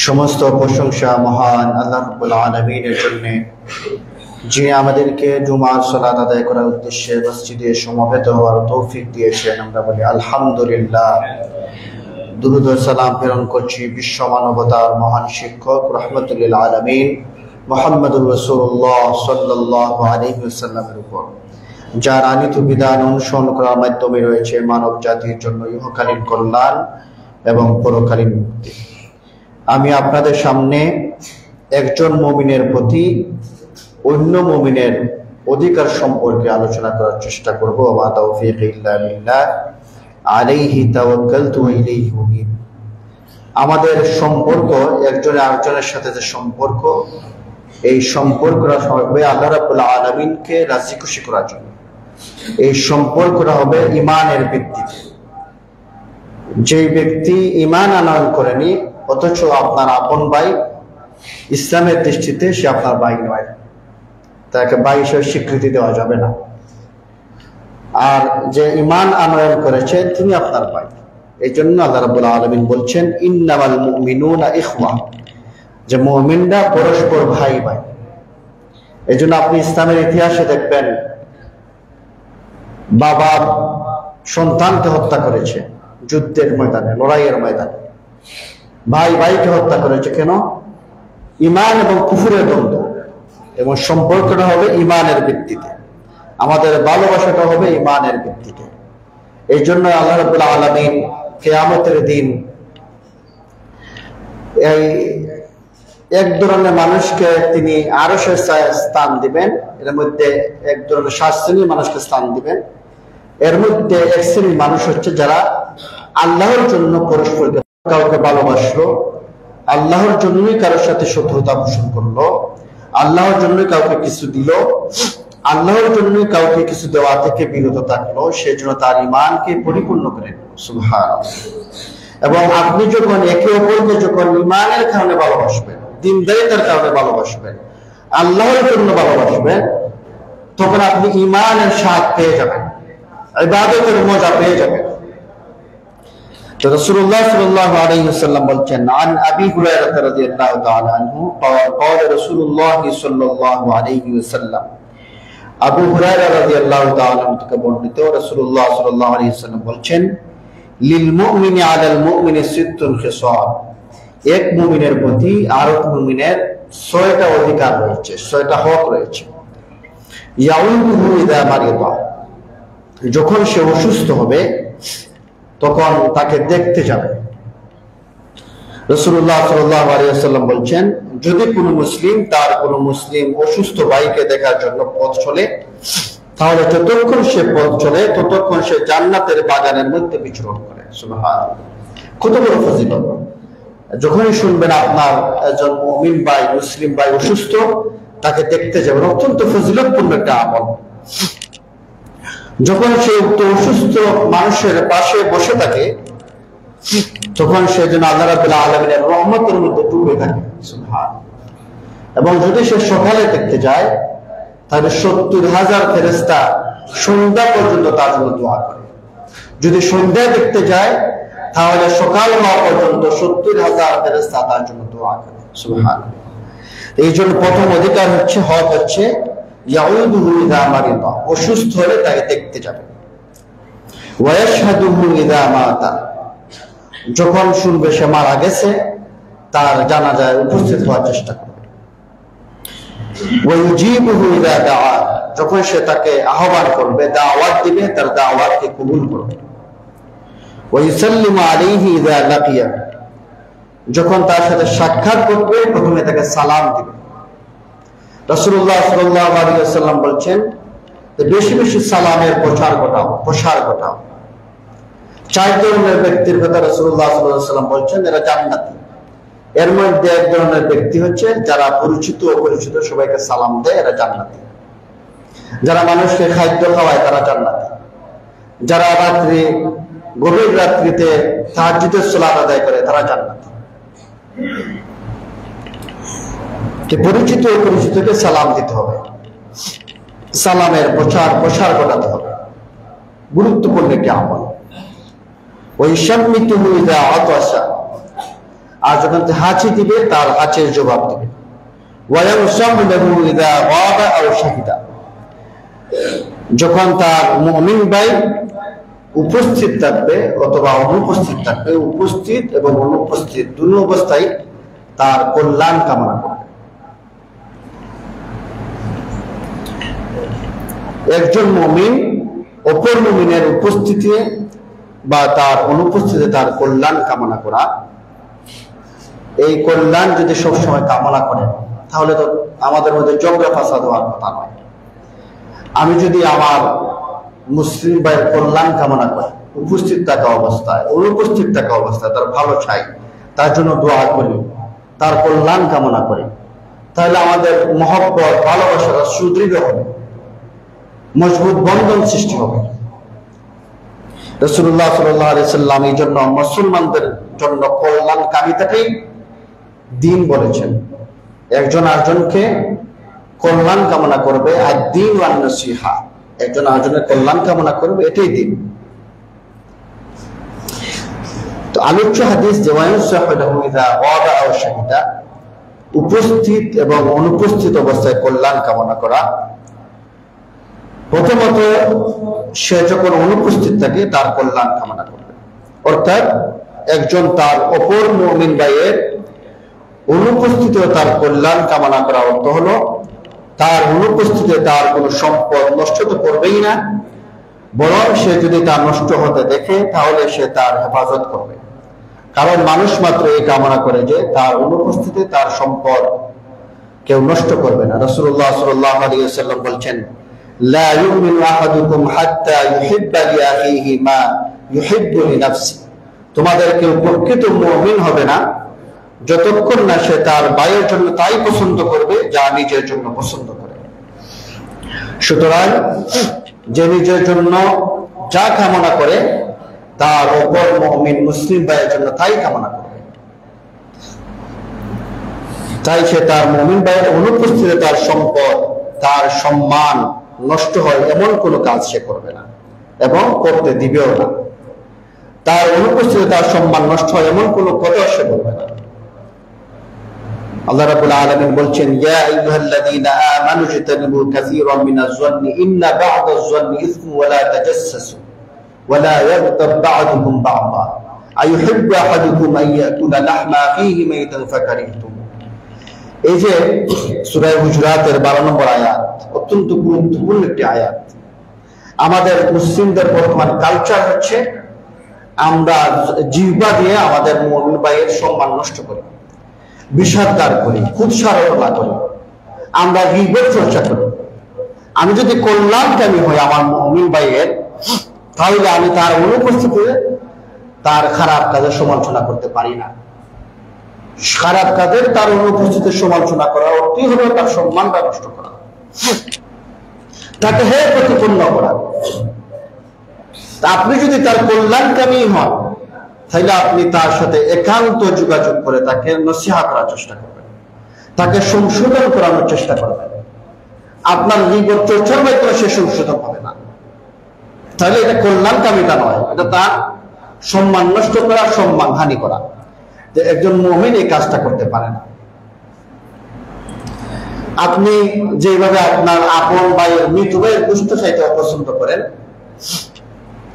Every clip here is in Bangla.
সমস্ত প্রশংসা মহান আল্লাহ রাব্বুল আলামিনের জন্য, যিনি আমাদেরকে জুমার সালাত আদায় করার উদ্দেশ্যে মসজিদে সমবেত হওয়ার তৌফিক দিয়েছেন। আমরা বলি আলহামদুলিল্লাহ। দুরূদ ও সালাম প্রেরণ করছি বিশ্ব মানবতার মহান শিক্ষক রাহমাতুল লিল আলামিন মুহাম্মদুর রাসূলুল্লাহ সাল্লাল্লাহু আলাইহি ওয়াসাল্লামের উপর, যার আনিত বিধান অনুসরণ করার মাধ্যমে রয়েছে মানব জাতির জন্য ইহকালীন কল্যাণ এবং পরকালীন মুক্তি। আমি আপনাদের সামনে একজন মুমিনের প্রতি অন্য মুমিনের অধিকার সম্পর্কে আলোচনা করার চেষ্টা করব। ওয়া তাওফীক ইল্লা বিল্লাহ, আলাইহি তাওয়াক্কালতু ওয়া ইলাইহি উনীব। আমাদের সম্পর্ক একজনের আরেকজনের সাথে যে সম্পর্ক, এই সম্পর্কটা হবে আল্লাহ রাব্বুল আলামিনকে রাজি খুশি করার জন্য। এই সম্পর্কটা হবে ঈমানের ভিত্তিতে। যে ব্যক্তি ঈমান আনয়ন করেনি অথচ আপনার আপন ভাই, ইসলামের দৃষ্টিতে সে আপনার ভাই নয়, তাকে ভাই হিসেবে স্বীকৃতি দেওয়া যাবে না। আর যে ঈমান আনয়ন করেছে তিনি আপনার ভাই। এই জন্য আল্লাহ রাব্বুল আলামিন বলছেন ইন্নামাল মুমিনুনা ইখওয়া, যে মুমিনরা পরস্পর ভাই ভাই। এই জন্য আপনি ইসলামের ইতিহাসে দেখবেন বাবা সন্তানকে হত্যা করেছে যুদ্ধের ময়দানে, লড়াইয়ের ময়দানে। ভাই ভাইকে হত্যা করেছে কেন? ঈমান এবং কুফরের দ্বন্দ্ব। এবং সম্পর্কটা হবে ঈমানের ভিত্তিতে, আমাদের ভালোবাসাটা হবে ঈমানের ভিত্তিতে। এই জন্য আল্লাহ রাব্বুল আলামিন কিয়ামতের দিন এই এক ধরনের মানুষকে তিনি আরশের স্থান দিবেন। এর মধ্যে এক ধরনের 7 শ্রেণীর মানুষকে স্থান দিবেন। এর মধ্যে এক শ্রেণীর মানুষ হচ্ছে যারা আল্লাহর জন্য পরস্পরকে কাউকে ভালোবাসলো, আল্লাহর জন্যই কারোর সাথে শত্রুতা পোষণ করলো, আল্লাহর জন্যই কাউকে কিছু দিল, আল্লাহর জন্যই কাউকে কিছু দেওয়া থেকে বিরত থাকলো, সেই জন্য তার ঈমানকে পরিপূর্ণ করে নিল। সুবহানাল্লাহ। এবং আপনি যখন একে অপরকে যখন ঈমানের কারণে ভালোবাসবেন, দ্বীনদারিতার কারণে ভালোবাসবেন, আল্লাহর জন্য ভালোবাসবেন, তখন আপনি ঈমানের স্বাদ পেয়ে যাবেন, ইবাদতের মজা পেয়ে যাবেন। তো রাসূলুল্লাহ সাল্লাল্লাহু আলাইহি ওয়াসাল্লাম বলছেন, আন আবি হুরায়রা রাদিয়াল্লাহু তাআলা আনহু قال رسول الله صلى الله عليه وسلم, আবু হুরায়রা রাদিয়াল্লাহু তাআলা থেকে বর্ণিত, রাসূলুল্লাহ সাল্লাল্লাহু আলাইহি ওয়াসাল্লাম বলছেন, লিল মুমিনি আলাল মুমিনি সিত্তুন খিসাল, এক মুমিনের প্রতি আরেক মুমিনের 6টা অধিকার রয়েছে, 6টা হক রয়েছে। ইয়াউদুহু ইযা মারিদা, যখন সে অসুস্থ হবে তখন তাকে দেখতে যাবে। রাসূলুল্লাহ সাল্লাল্লাহু আলাইহি ওয়াসাল্লাম বলছেন, যদি কোনো মুসলিম তার কোনো মুসলিম অসুস্থ ভাইকে দেখার জন্য পথ চলে, তাহলে যতক্ষণ সে পথ চলে ততক্ষণ সে জান্নাতের বাগানের মধ্যে বিচরণ করে। সুবহানাল্লাহ, কত বড় ফজিলত! যখনই শুনবেন আপনার একজন মুমিন ভাই, মুসলিম ভাই অসুস্থ, তাকে দেখতে যাবেন, অত্যন্ত ফজিলতপূর্ণ একটা আমল। যখন সে উক্ত অসুস্থ মানুষের পাশে বসে থাকে তখন সে যেন আল্লাহ রাব্বুল আলামিনের রহমতের মধ্যে ডুবে থাকে। সুবহানাল্লাহ। এবং যদি সে সকালে দেখতে যায় তাহলে 70,000 ফেরেশতা সন্ধ্যা পর্যন্ত তার জন্য দোয়া করে। যদি সন্ধ্যায় দেখতে যায় তাহলে সকাল হওয়া পর্যন্ত 70,000 ফেরেশতা তার জন্য দোয়া করে। সুবহানাল্লাহ। এই জন্য প্রথম অধিকার হচ্ছে, হক হচ্ছে ইয়াউদুহু ইযা মারিদা, অসুস্থ হলে তাকে দেখতে যাবে। ওয়া ইয়াশহাদুহু ইযা মাতা, যখন শুনবে সে মারা গেছে তার জানাজায় উপস্থিত হওয়ার চেষ্টা করবে। ওয়া ইউজিবুহু ইযা দাআ, যখন সে তাকে আহ্বান করবে, দাওয়াত দিবে, তার দাওয়াতকে কবুল করবে। ওয়া ইউসাল্লিমু আলাইহি ইযা লাকিয়া, যখন তার সাথে সাক্ষাৎ করবে প্রথমে তাকে সালাম দিবে। রাসূলুল্লাহ সাল্লাল্লাহু আলাইহি ওয়াসাল্লাম বলছেন, বেশি বেশি সালামের প্রসার ঘটাও। 4 ধরনের ব্যক্তির কথা রাসূলুল্লাহ সাল্লাল্লাহু আলাইহি ওয়াসাল্লাম বলছেন, এরা জান্নাতি। এর মধ্যে এক ধরনের ব্যক্তি হচ্ছে যারা পরিচিত অপরিচিত সবাইকে সালাম দেয়, এরা জান্নাতি। যারা মানুষকে খাদ্য খাওয়ায় তারা জান্নাতি। যারা গভীর রাত্রিতে তাহাজ্জুদের সালাত আদায় করে তারা জান্নাতি। পরিচিত অপরিচিতকে সালাম দিতে হবে, সালামের প্রসার ঘটাতে হবে, গুরুত্বপূর্ণ একটি আমল। ওই সম্মিতুহু ইযা আতাশা, আর যখন হাঁচি দিবে তার হাঁচির জবাব দিবে। যখন তার মুমিন ভাই উপস্থিত থাকবে অথবা অনুপস্থিত থাকবে, উপস্থিত এবং অনুপস্থিত দুই অবস্থায় তার কল্যাণ কামনা করবে। একজন মুমিন অপর মুমিনের উপস্থিতি বা তার অনুপস্থিতিতে তার কল্যাণ কামনা করা, এই কল্যাণ যদি সবসময় কামনা করে তাহলে তো আমাদের মধ্যে ঝগড়া ফাসাদ হওয়ার কথা নয়। আমি যদি আমার মুসলিম ভাইয়ের কল্যাণ কামনা করি, উপস্থিত থাকা অবস্থায় অনুপস্থিত থাকা অবস্থায় তার ভালো চাই, তার জন্য দোয়া করি, তার কল্যাণ কামনা করি, তাহলে আমাদের মহব্বত ভালোবাসাটা সুদৃঢ় হবে, মজবুত বন্ধন সৃষ্টি হবে। রাসূলুল্লাহ সাল্লাল্লাহু আলাইহি সাল্লাম এই জন্য মুসলমানদের জন্য কল্যাণকামিতাকেই দ্বীন বলেছেন। একজন আরেকজনকে কল্যাণ কামনা করবে, আর দ্বীন ওয়ান নসিহা, একজন আরেকজনের কল্যাণ কামনা করবে, এটাই দ্বীন। তো আলোচ্য হাদিস উপস্থিত এবং অনুপস্থিত অবস্থায় কল্যাণ কামনা করা। প্রথমত সে যখন অনুপস্থিত থাকে তার কল্যাণ কামনা করবে, অর্থাৎ একজন তার অপর মুমিন ভাইয়ের অনুপস্থিত তার কল্যাণ কামনা করা অর্থ হলো তার অনুপস্থিতিতে তার কোনো সম্পদ নষ্ট তো করবেই না, বরং সে যদি তা নষ্ট হতে দেখে তাহলে সে তার হেফাজত করবে। কারণ মানুষ মাত্র এই কামনা করে যে তার অনুপস্থিতিতে তার সম্পদ কেউ নষ্ট করবে না। রাসূলুল্লাহ সাল্লাল্লাহু আলাইহি ওয়াসাল্লাম বলছেন, লা ইউমিনু আহাদুকুম হাত্তা ইউহিব্বা লিআখিহি মা ইউহিব্বু লিনাফসি, তোমাদের কেউ প্রকৃত মুমিন হবে না যতক্ষণ না সে তার ভাইয়ের জন্য তাই পছন্দ করবে যা নিজের জন্য পছন্দ করে। সুতরাং যে নিজের জন্য যা কামনা করে তার অপর মুমিন মুসলিম ভাইয়ের জন্য তাই কামনা করবে। তাই সে তার মুমিন ভাইয়ের অনুপস্থিতিতে তার সম্পদ, তার সম্মান নষ্ট হয় এমন কোনো কাজ সে করবে না এবং করতে দিবেও না। তার অনুপস্থিতিতে তার সম্মান নষ্ট হয় এমন কোনো কথা সে বলবে না। আল্লাহ রাব্বুল আলামিন বলছেন, ইয়া আইয়ুহাল্লাযীনা আমানু ইজতানিবু কাসীরাম মিনাজ-যন্নি ইন্না বা'দাজ-যন্নি ইসমুন ওয়া লা তাজাসসাসু ওয়া লা ইয়াগতাব বা'দুকুম বা'দা আইয়ুহিব্বু আহাদুকুম আন ইয়াকুলা লাহমা আখিহি মাইতান ফাকারিহতুম। এই যে সূরা হুজুরাতের 12 নম্বর আয়াত অত্যন্ত গুরুত্বপূর্ণ একটি আয়াত। আমাদের মুসলিমদের বর্তমান কালচার হচ্ছে আমরা জিহ্বা দিয়ে আমাদের মুমিন ভাইয়ের সম্মান নষ্ট করি, বিষাদগার করি, কুৎসারণা করি, আমরা গীবত চর্চা করি। আমি যদি কল্যাণকামী হই আমার মুমিন ভাইয়ের, তাহলে আমি তার অনুপস্থিতিতে তার খারাপ কাজের সমালোচনা করতে পারি না। খারাপ কাজের তার অনুপস্থিতিতে সমালোচনা করা অর্থই হলো তার সম্মানটা নষ্ট করা, তাকে হে প্রতিপন্ন করা। আপনি যদি তার কল্যাণকামী হন তাহলে আপনি তার সাথে একান্ত যোগাযোগ করে তাকে নসিহা করার চেষ্টা করবেন, তাকে সংশোধন করানোর চেষ্টা করবেন। আপনার গীবত চর্চার মাধ্যমে সে সংশোধন হবে না, তাহলে এটা কল্যাণকামিতা নয়, এটা তার সম্মান নষ্ট করা, সম্মান হানি করা। যে একজন মুমিন এই কাজটা করতে পারে না। আপনি যেভাবে আপনার আপন ভাইয়ের মৃত ভাইয়ের দুষ্ট চাইতে অপছন্দ করেন,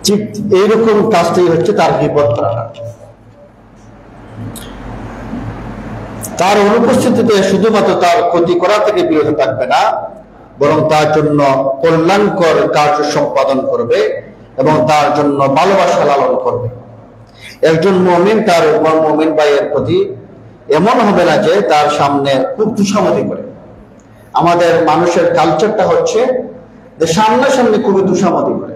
ঠিক এইরকম কাজটাই হচ্ছে তার গীবত করাটা। তার অনুপস্থিতিতে শুধুমাত্র তার ক্ষতি করা থেকে বিরত থাকবে না, বরং তার জন্য কল্যাণকর কার্য সম্পাদন করবে এবং তার জন্য ভালোবাসা লালন করবে। একজন মুমিন তার মুমিন ভাইয়ের প্রতি এমন হবে না যে তার সামনে খুব তুষামতি করে। আমাদের মানুষের কালচারটা হচ্ছে যে সামনাসামনি খুবই তুষামতি করে।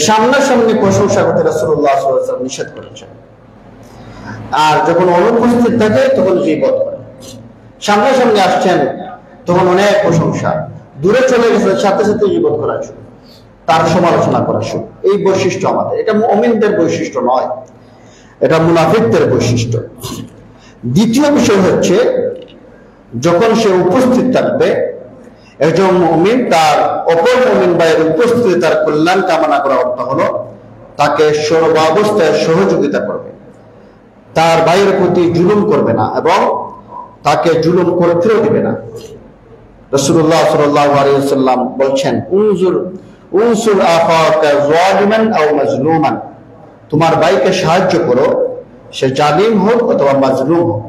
সামনাসামনি প্রশংসা করতে রাসূলুল্লাহ সাল্লাল্লাহু আলাইহি ওয়াসাল্লাম নিষেধ করেছেন। আর যখন অনুপস্থিত থাকে তখন গীবত করে। সামনাসামনি আসছেন তখন অনেক প্রশংসা, দূরে চলে গেছে সাথে সাথে গীবত করা শুরু, তার সমালোচনা করা শুরু। এই বৈশিষ্ট্য আমাদের, এটা মুমিনদের বৈশিষ্ট্য নয়, এটা মুনাফিকদের বৈশিষ্ট্য। দ্বিতীয় বিষয় হচ্ছে যখন সে উপস্থিত থাকবে, একজন মুমিন তার অপর মুমিন ভাইয়ের উপস্থিতি তার কল্যাণ কামনা করা অর্থ হলো তাকে সর্বাবস্থায় সহযোগিতা করবে, তার ভাইয়ের প্রতি জুলুম করবে না এবং তাকে জুলুম করতেও দিবে না। রাসূলুল্লাহ সাল্লাল্লাহু আলাইহি ওয়াসাল্লাম বলছেন, উনসুর আখাকা যালিমান আও মাজলুমান, তোমার ভাইকে সাহায্য করো, সে জালিম হোক অথবা মাজলুম হোক।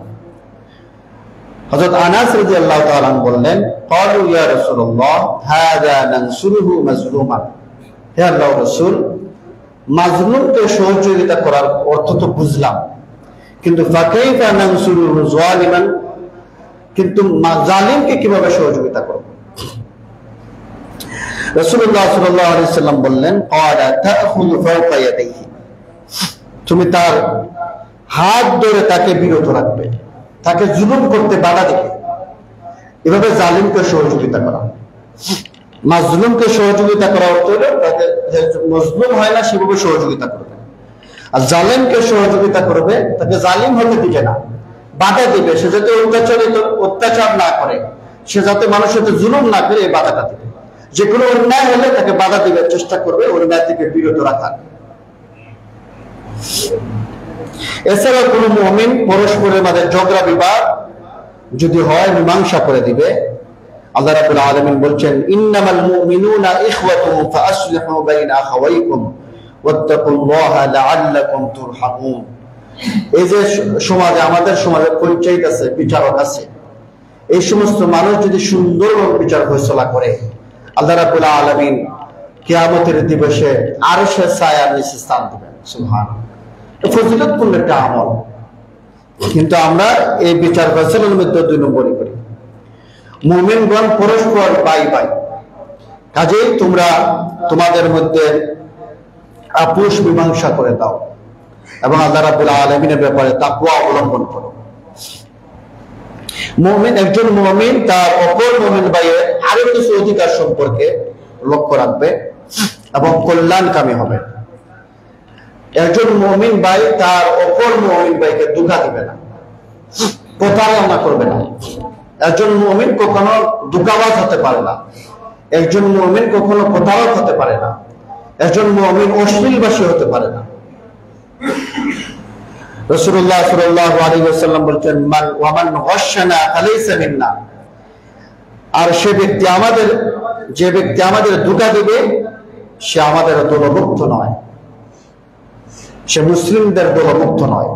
হযরত আনাস রাদিয়াল্লাহু তাআলা বললেন, ক্বালু ইয়া রাসূলুল্লাহ হাযা নানসুরুহু মাজলুমান, হে আল্লাহর রাসূল, মাজলুমকে সহযোগিতা করার অর্থ তো বুঝলাম, কিন্তু ফাকাইফা নানসুরুহু যালিমান, কিন্তু জালিমকে কিভাবে সহযোগিতা করব? রাসূলুল্লাহ সাল্লাল্লাহু আলাইহি ওয়াসাল্লাম বললেন, ক্বালা তাখুযু ফাওকা ইয়াদাইহি, তুমি তার হাত ধরে তাকে বিরত রাখবে, তাকে জুলুম করতে বাধা দিবে। এভাবে জালিমকে সহযোগিতা করা। মাজলুমকে সহযোগিতা করা অর্থ হলো তাকে মজলুম হয় না সেভাবে সহযোগিতা করবে, আর জালিমকে সহযোগিতা করবে তাকে জালিম হতে দিবে না, বাধা দিবে, সে যাতে অত্যাচার না করে, সে যাতে মানুষের সাথে জুলুম না করে এই বাধাটা দিবে। যে কোনো অন্যায় হলে তাকে বাধা দিবে, চেষ্টা করবে অন্যায় থেকে বিরত রাখার। এছাড়া কোন মুমিন পরস্পরের মাঝে ঝগড়া বিবাদ যদি হয় মীমাংসা করে দিবে। আল্লাহ রাব্বুল আলামিন বলছেন, ইন্নামাল মুমিনুনা ইখওয়াতুন ফাআসলিহু বাইনা আখাওয়াইকুম ওয়াত্তাকুল্লাহা লাআল্লাকুম তুরহামুন। এই যে সমাজে, আমাদের সমাজে পঞ্চায়েত আছে, বিচারক আছে, এই সমস্ত মানুষ যদি সুন্দরভাবে বিচার ফয়সালা করে, আল্লাহ রাব্বুল আলামিন কিয়ামতের দিবসে আরশের ছায়ার নিচে স্থান দিবেন। সুবহানাল্লাহ, ফজিলতপূর্ণ একটা আমল। কিন্তু আমরা এই বিচার ফয়সালার মধ্যে 2 নম্বরই করি। মুমিনগণ পরস্পর ভাই ভাই, কাজেই তোমরা তোমাদের মধ্যে আপোষ মীমাংসা করে দাও এবং আল্লাহ রাব্বুল আলামিনের ব্যাপারে তাকওয়া অবলম্বন করো। মুমিন, একজন মুমিন তার অপর মুমিন ভাইয়ের আরো কিছু অধিকার সম্পর্কে লক্ষ্য রাখবে এবং কল্যাণকামী হবে। একজন মুমিন ভাই তার অপর মুমিন ভাইকে ধোঁকা দিবে না, প্রতারণা করবে না। একজন মুমিন কখনো ধোঁকাবাজ হতে পারে না, একজন মুমিন কখনো প্রতারক হতে পারে না, একজন মুমিন অশ্লীলভাষী হতে পারে না। রাসূলুল্লাহ সাল্লাল্লাহু আলাইহি ওয়াসাল্লাম বলেন, ওয়া মান গাশশানা ফালাইসা মিন্না, আর যে ব্যক্তি আমাদের ধোঁকা দিবে সে আমাদের দলভুক্ত নয়, সে মুসলিমদের দলভুক্ত নয়।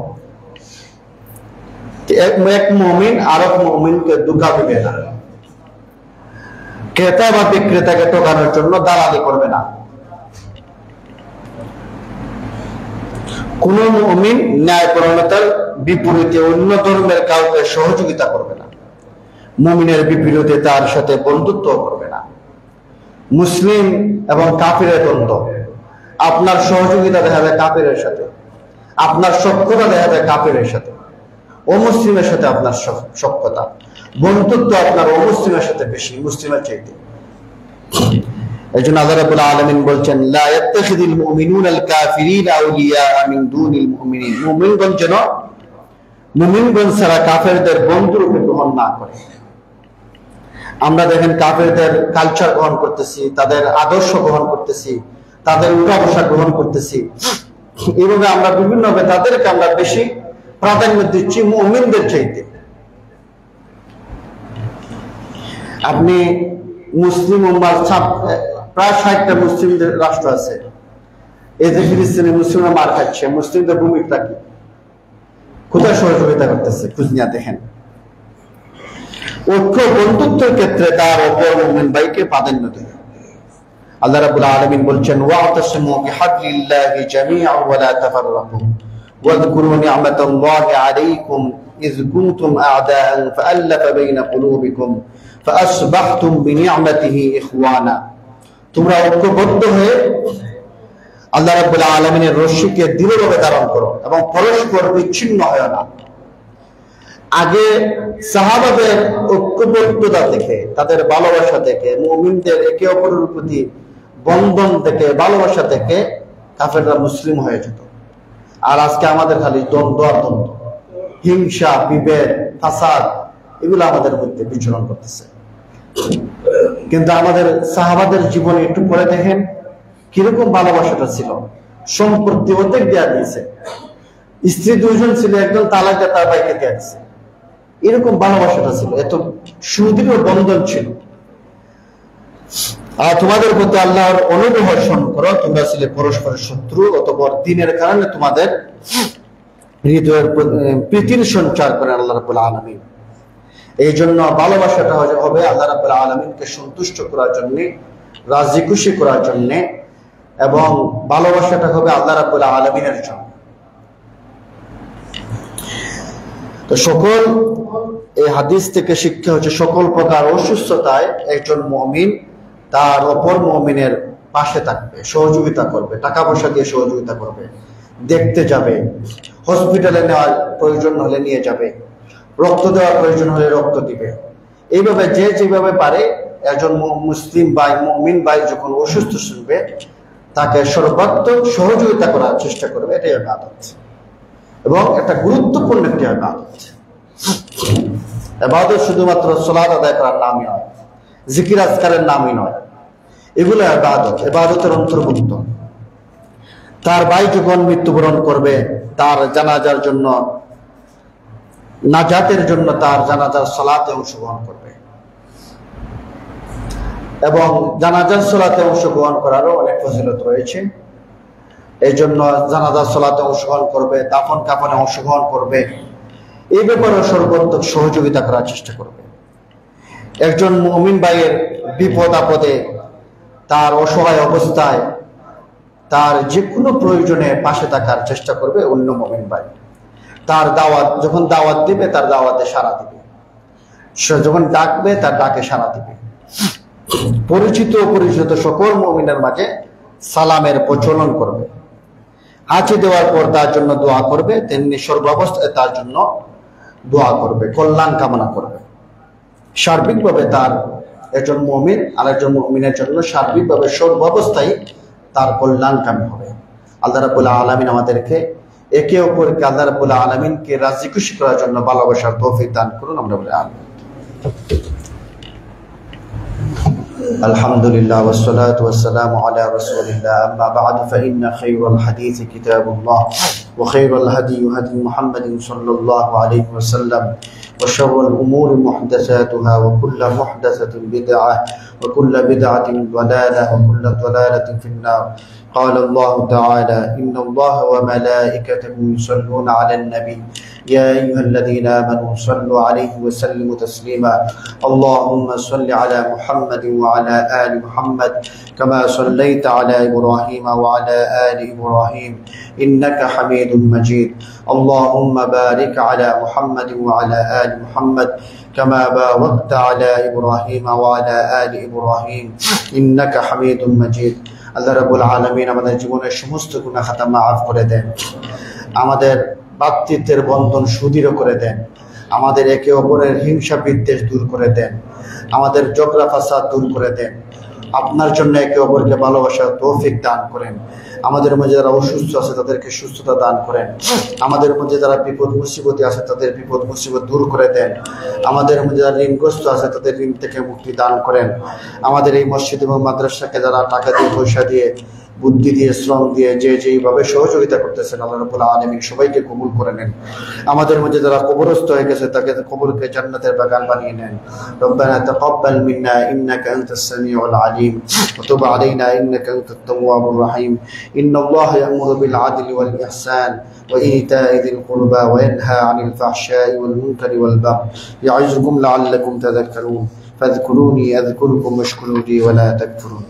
এক মুমিন আরেক মুমিনকে ধোঁকা দিবে না, ক্রেতা বা বিক্রেতাকে ঠকানোর জন্য দালালি করবে না। কোন মুমিন ন্যায়পরায়ণতার বিপরীতে অন্য ধর্মের কাউকে সহযোগিতা করবে না, মুমিনের বিপরীতে তার সাথে বন্ধুত্ব করবে না। মুসলিম এবং কাফিরের দ্বন্দ্ব, আপনার সহযোগিতা দেখা যায় কাফিরের সাথে, আপনার সখ্যতা দেখা যায় কাফিরের সাথে, অমুসলিমের সাথে আপনার সখ্যতা, বন্ধুত্ব আপনার অমুসলিমের সাথে বেশি মুসলিমের চাইতে। এই জন্য আল্লাহ রাব্বুল আলামিন বলছেন, লা ইয়াত্তাখিযুল মুমিনুনাল কাফিরিনা আউলিয়া মিন দুনিল মুমিনিন, মুমিনগণ ছাড়া কাফেরদের বন্ধুরূপে গ্রহণ না করে। আমরা দেখেন কাফেরদের কালচার গ্রহণ করতেছি, তাদের আদর্শ গ্রহণ করতেছি, তাদের উঠা বসা গ্রহণ করতেছি। এইভাবে আমরা বিভিন্নভাবে তাদেরকে আমরা বেশি প্রাধান্য দিচ্ছি মুমিনদের চাইতে। আপনি মুসলিম উম্মার প্রায় 60টা মুসলিমদের রাষ্ট্র আছে, এই যে ফিলিস্তিনে মুসলিমরা মার খাচ্ছে, মুসলিমদের ভূমিকা কি, কোথায় সহযোগিতা করতেছে, খোঁজ নিয়ে দেখেন। ঐক্য বন্ধুত্বের ক্ষেত্রে তার অপর মুমিন ভাইকে প্রাধান্য দেবে। আল্লাহ রাব্বুল আলামিন বলছেন, ওয়াতাসিমু বিহাবলিল্লাহি জামিআন ওয়া লা তাফাররাকু ওয়াযকুরু নি'মাতাল্লাহি আলাইকুম ইয কুনতুম আ'দাআন ফাআল্লাফা বাইনা কুলুবিকুম ফাআসবাহতুম বিনি'মাতিহি ইখওয়ানা। তোমরা ঐক্যবদ্ধ হয়ে আল্লাহ রাব্বুল আলামিনের রশিকে দৃঢ়ভাবে ধারণ করো এবং পরস্পর বিচ্ছিন্ন হয় না। আগে সাহাবাদের ঐক্যবদ্ধতা থেকে, তাদের ভালোবাসা থেকে, মুমিনদের একে অপরের প্রতি বন্ধন থেকে, ভালোবাসা থেকে কাফেররা মুসলিম হয়ে যেত। আর আজকে আমাদের খালি দ্বন্দ্ব আর দ্বন্দ্ব, হিংসা, বিভেদ, ফাসাদ, এগুলো আমাদের মধ্যে বিচরণ করতেছে। কিন্তু আমাদের সাহাবাদের জীবনে একটু পরে দেখেন কিরকম ভালোবাসাটা ছিল, সম্পত্তি অর্ধেক দেওয়া দিয়েছে, স্ত্রী দুইজন ছিল, একজন তালাক দিয়ে তার ভাইকে দিয়ে দিচ্ছে। এরকম ভালোবাসাটা ছিল, এত সুদৃঢ় বন্ধন ছিল। আর তোমাদের প্রতি আল্লাহর অনুগ্রহ স্মরণ করো, তোমরা ছিলে পরস্পরের শত্রু, অতঃপর দিনের কারণে তোমাদের হৃদয়ের প্রীতির সঞ্চার করেন আল্লাহ রাব্বুল আলামিন। এই জন্য ভালোবাসাটা হবে আল্লাহ রাব্বুল আলামিনকে সন্তুষ্ট করার জন্য, রাজি খুশি করার জন্য, এবং ভালোবাসাটা হবে আল্লাহ রাব্বুল আলামিনের জন্য। তো সকল এই হাদিস থেকে শিক্ষা হচ্ছে, সকল প্রকার অসুস্থতায় একজন মুমিন তার অপর মুমিনের পাশে থাকবে, সহযোগিতা করবে, টাকা পয়সা দিয়ে সহযোগিতা করবে, দেখতে যাবে, হসপিটালে নেওয়ার প্রয়োজন হলে নিয়ে যাবে, রক্ত দেওয়ার প্রয়োজন হলে রক্ত দিবে। এইভাবে যে যেভাবে পারে একজন মুসলিম ভাই, মুমিন ভাই যখন অসুস্থ শুনবে তাকে সর্বাত্মক সহযোগিতা করার চেষ্টা করবে। এটাই ইবাদত, এবং একটা গুরুত্বপূর্ণ একটি ইবাদত। ইবাদত শুধুমাত্র সালাত আদায় করার নামই নয়, জিকির আজকারের নামই নয়, এগুলো ইবাদত, ইবাদতের অন্তর্ভুক্ত। তার ভাই যখন মৃত্যুবরণ করবে, তার জানাজার জন্য, নাজাতের জন্য তার জানাজার সালাতে অংশগ্রহণ করবে, এবং জানাজার সালাতে অংশগ্রহণ করারও অনেক ফজিলত রয়েছে। এই জন্য জানাজার সালাতে অংশগ্রহণ করবে, দাফন কাফনে অংশগ্রহণ করবে, এই ব্যাপারে সর্বোত্তম সহযোগিতা করার চেষ্টা করবে। একজন মুমিন ভাইয়ের বিপদ আপদে, তার অসহায় অবস্থায়, তার যে কোনো প্রয়োজনে পাশে থাকার চেষ্টা করবে অন্য মুমিন ভাই। তার দাওয়াত যখন দাওয়াত দিবে, তার দাওয়াতে সাড়া দিবে, সে যখন ডাকবে তার ডাকে সাড়া দিবে। পরিচিত অপরিচিত সকল মুমিনের মাঝে সালামের প্রচলন করবে, হাঁচি দেওয়ার পর তার জন্য দোয়া করবে, তেমনি সর্বাবস্থায় তার জন্য দোয়া করবে, কল্যাণ কামনা করবে। সার্বিকভাবে তার একজন মুমিন আর একজন মুমিনের জন্য সার্বিকভাবে সর্বাবস্থায় তার কল্যাণকামী হবে। আল্লাহ রাব্বুল আলামিন আমাদেরকে একে অপরকে আল্লাহ রাব্বুল আলামিনকে রাজি খুশি করার জন্য ভালোবাসার তৌফিক দান করুন। আমরা বলি আমিন। আলহামদুলিল্লাহ ওয়াসসালাতু ওয়াসসালামু আলা রাসূলিল্লাহ, আম্মা বা'দ, ফাইন্না খায়রাল হাদিসি কিতাবুল্লাহ ওয়া খায়রাল হাদী হাদী মুহাম্মাদিন সাল্লাল্লাহু আলাইহি ওয়াসাল্লাম, ওয়া শাররাল উমুরি মুহদাসাতুহা, ওয়া কুল্লু মুহদাসাতিন বিদআহ, ওয়া কুল্লু বিদআতিন দালালাহ, ওয়া কুল্লু দালালাতিন ফিন-নার। قال الله تعالى: إن الله وملائكته يصلون على النبي يا أيها الذين آمنوا صلوا عليه وسلموا تسليما اللهم صل على محمد وعلى آل محمد كما صليت على إبراهيم وعلى آل إبراهيم إنك حميد مجيد اللهم بارك على محمد وعلى آل محمد كما باركت على إبراهيم وعلى آل إبراهيم إنك حميد مجيد। আল্লাহ রাব্বুল আলামিন আমাদের জীবনের সমস্ত গুনাহ খাতা মাফ করে দেন, আমাদের ভ্রাতৃত্বের বন্ধন সুদৃঢ় করে দেন, আমাদের একে অপরের হিংসা বিদ্বেষ দূর করে দেন, আমাদের ঝগড়া ফাসাদ দূর করে দেন। আপনার জন্য একে অপরকে ভালোবাসার তৌফিক দান করেন। আমাদের মধ্যে যারা অসুস্থ আছে তাদেরকে সুস্থতা দান করেন। আমাদের মধ্যে যারা বিপদ মুসিবতে আছে তাদের বিপদ মুসিবত দূর করে দেন। আমাদের মধ্যে যারা ঋণগ্রস্ত আছে তাদের ঋণ থেকে মুক্তি দান করেন। আমাদের এই মসজিদ এবং মাদ্রাসাকে যারা টাকা দিয়ে, পয়সা দিয়ে, বুদ্ধি দিয়ে, শ্রম দিয়ে যে যেইভাবে সহযোগিতা করতেছেন, আল্লাহ রাব্বুল আলামিন সবাইকে কবুল করে নেন। আমাদের মধ্যে যারা কবরস্থ হয়ে গেছে তাকে কবরকে জান্নাতের বাগান বানিয়ে নেন। রব্বানা তাকাব্বাল মিন্না ইন্নাকা আনতাস সামিউল আলিম ওয়া তুব আলাইনা ইন্নাকা আনতাত তাওয়াবুর রহিম। ইন্নাল্লাহা ইয়া'মুরু বিল আদলি ওয়াল ইহসান ওয়া ইতা'i যিল কুরবা ওয়া ইয়ানহা আনিল ফাহশাই ওয়াল মুনকারি ওয়াল বাগই ইয়া'iযুকুম লা'আল্লাকুম তাযাক্কারুন ফাযকুরুনি আযকুরকুম ওয়াশকুরু লি ওয়া লা তাকফুরুন।